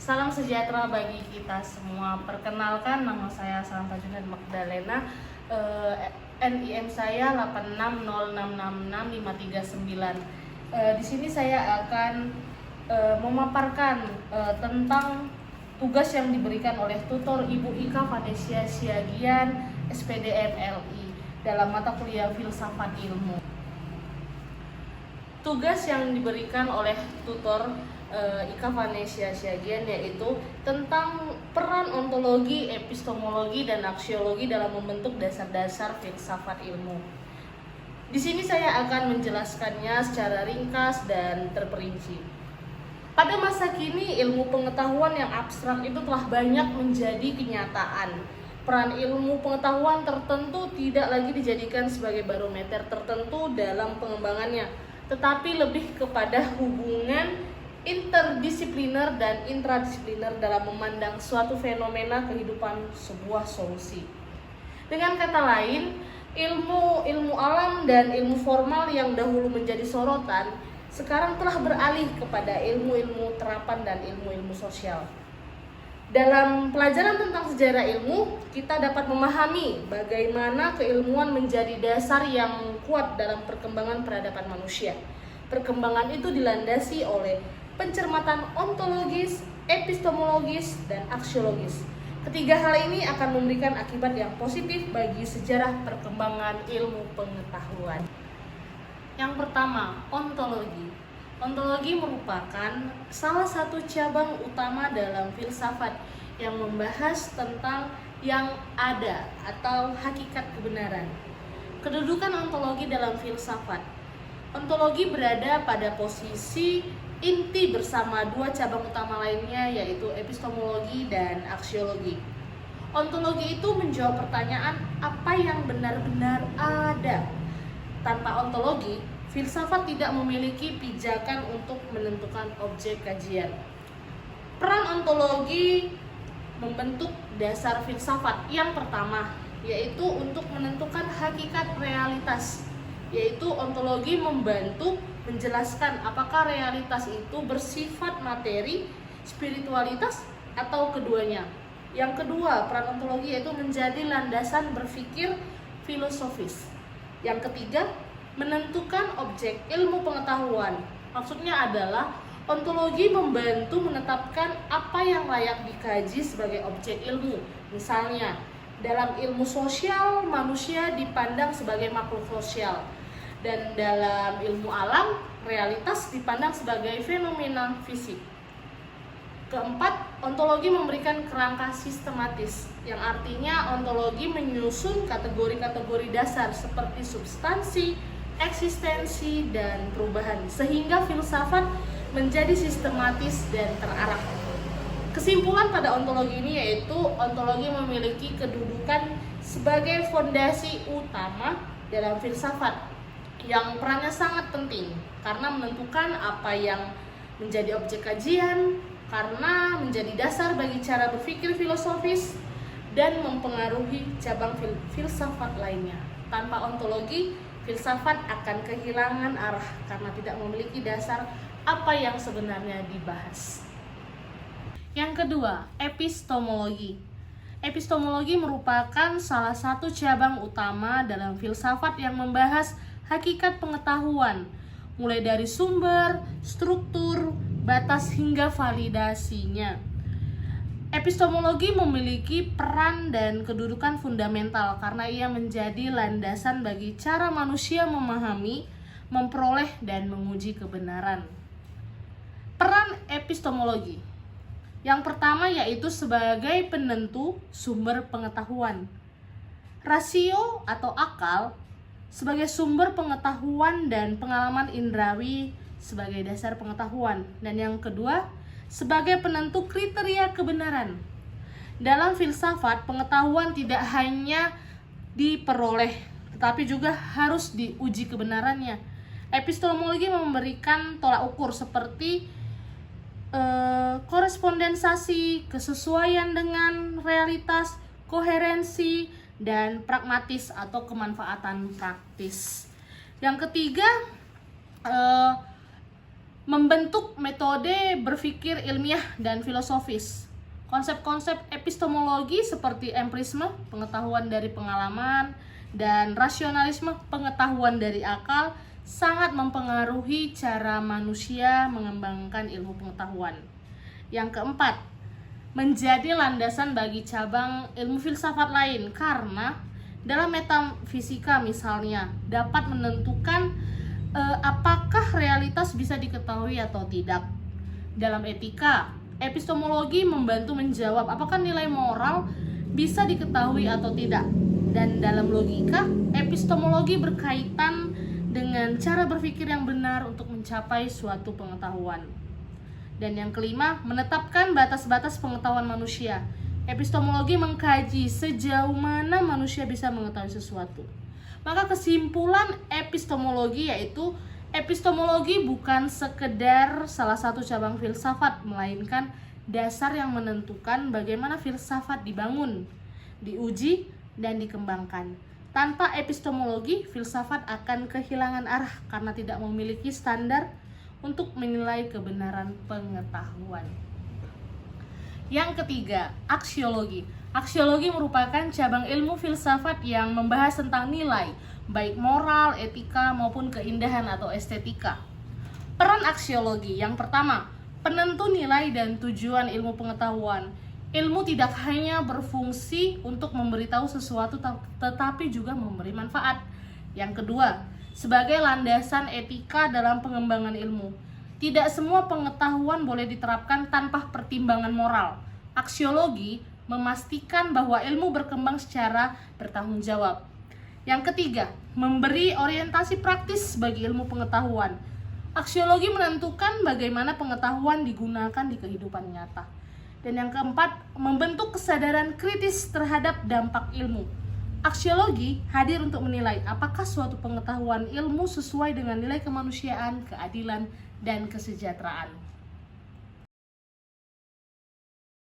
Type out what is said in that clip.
Salam sejahtera bagi kita semua. Perkenalkan, nama saya Salanta Junaid Magdalena. NIM saya 860666539. Di sini saya akan memaparkan tentang tugas yang diberikan oleh tutor Ibu Ika Vanesia Siagian, SPD MLI dalam mata kuliah Filsafat Ilmu. Tugas yang diberikan oleh tutor Ika Vanesia Siagian yaitu tentang peran ontologi, epistemologi, dan aksiologi dalam membentuk dasar-dasar filsafat ilmu. Di sini saya akan menjelaskannya secara ringkas dan terperinci. Pada masa kini, ilmu pengetahuan yang abstrak itu telah banyak menjadi kenyataan. Peran ilmu pengetahuan tertentu tidak lagi dijadikan sebagai barometer tertentu dalam pengembangannya, tetapi lebih kepada hubungan interdisipliner dan intradisipliner dalam memandang suatu fenomena kehidupan sebuah solusi. Dengan kata lain, ilmu alam dan ilmu formal yang dahulu menjadi sorotan sekarang telah beralih kepada ilmu-ilmu terapan dan ilmu-ilmu sosial. Dalam pelajaran tentang sejarah ilmu, kita dapat memahami bagaimana keilmuan menjadi dasar yang kuat dalam perkembangan peradaban manusia. Perkembangan itu dilandasi oleh pencermatan ontologis, epistemologis, dan aksiologis. Ketiga hal ini akan memberikan akibat yang positif bagi sejarah perkembangan ilmu pengetahuan. Yang pertama, ontologi. Ontologi merupakan salah satu cabang utama dalam filsafat yang membahas tentang yang ada atau hakikat kebenaran. Kedudukan ontologi dalam filsafat. Ontologi berada pada posisi inti bersama dua cabang utama lainnya, yaitu epistemologi dan aksiologi. Ontologi itu menjawab pertanyaan apa yang benar-benar ada. Tanpa ontologi, filsafat tidak memiliki pijakan untuk menentukan objek kajian. Peran ontologi membentuk dasar filsafat. Yang pertama, yaitu untuk menentukan hakikat realitas, yaitu ontologi membantu menjelaskan apakah realitas itu bersifat materi, spiritualitas, atau keduanya. Yang kedua, peran ontologi yaitu menjadi landasan berpikir filosofis. Yang ketiga, menentukan objek ilmu pengetahuan. Maksudnya adalah ontologi membantu menetapkan apa yang layak dikaji sebagai objek ilmu. Misalnya, dalam ilmu sosial, manusia dipandang sebagai makhluk sosial. Dan dalam ilmu alam, realitas dipandang sebagai fenomena fisik. Keempat, ontologi memberikan kerangka sistematis, yang artinya ontologi menyusun kategori-kategori dasar seperti substansi, eksistensi, dan perubahan, sehingga filsafat menjadi sistematis dan terarah. Kesimpulan pada ontologi ini yaitu ontologi memiliki kedudukan sebagai fondasi utama dalam filsafat, yang perannya sangat penting karena menentukan apa yang menjadi objek kajian, karena menjadi dasar bagi cara berpikir filosofis, dan mempengaruhi cabang filsafat lainnya. Tanpa ontologi, filsafat akan kehilangan arah karena tidak memiliki dasar apa yang sebenarnya dibahas. Yang kedua, epistemologi. Epistemologi merupakan salah satu cabang utama dalam filsafat yang membahas hakikat pengetahuan, mulai dari sumber, struktur, batas hingga validasinya. Epistemologi memiliki peran dan kedudukan fundamental karena ia menjadi landasan bagi cara manusia memahami, memperoleh, dan menguji kebenaran. Peran epistemologi. Yang pertama yaitu sebagai penentu sumber pengetahuan. Rasio atau akal sebagai sumber pengetahuan dan pengalaman indrawi sebagai dasar pengetahuan. Dan yang kedua, sebagai penentu kriteria kebenaran. Dalam filsafat, pengetahuan tidak hanya diperoleh, tetapi juga harus diuji kebenarannya. Epistemologi memberikan tolak ukur seperti korespondensasi, kesesuaian dengan realitas, koherensi, dan pragmatis atau kemanfaatan praktis. Yang ketiga, membentuk metode berpikir ilmiah dan filosofis. Konsep-konsep epistemologi seperti empirisme, pengetahuan dari pengalaman, dan rasionalisme, pengetahuan dari akal, sangat mempengaruhi cara manusia mengembangkan ilmu pengetahuan. Yang keempat, menjadi landasan bagi cabang ilmu filsafat lain karena dalam metafisika misalnya dapat menentukan apakah realitas bisa diketahui atau tidak. Dalam etika, epistemologi membantu menjawab apakah nilai moral bisa diketahui atau tidak. Dan dalam logika, epistemologi berkaitan dengan cara berpikir yang benar untuk mencapai suatu pengetahuan. Dan yang kelima, menetapkan batas-batas pengetahuan manusia. Epistemologi mengkaji sejauh mana manusia bisa mengetahui sesuatu. Maka kesimpulan epistemologi yaitu epistemologi bukan sekedar salah satu cabang filsafat, melainkan dasar yang menentukan bagaimana filsafat dibangun, diuji, dan dikembangkan. Tanpa epistemologi, filsafat akan kehilangan arah karena tidak memiliki standar untuk menilai kebenaran pengetahuan. Yang ketiga, aksiologi. Aksiologi merupakan cabang ilmu filsafat yang membahas tentang nilai, baik moral, etika, maupun keindahan atau estetika. Peran aksiologi yang pertama, penentu nilai dan tujuan ilmu pengetahuan. Ilmu tidak hanya berfungsi untuk memberitahu sesuatu tetapi juga memberi manfaat. Yang kedua, sebagai landasan etika dalam pengembangan ilmu. Tidak semua pengetahuan boleh diterapkan tanpa pertimbangan moral. Aksiologi memastikan bahwa ilmu berkembang secara bertanggung jawab. Yang ketiga, memberi orientasi praktis bagi ilmu pengetahuan. Aksiologi menentukan bagaimana pengetahuan digunakan di kehidupan nyata. Dan yang keempat, membentuk kesadaran kritis terhadap dampak ilmu. Aksiologi hadir untuk menilai apakah suatu pengetahuan ilmu sesuai dengan nilai kemanusiaan, keadilan, dan kesejahteraan.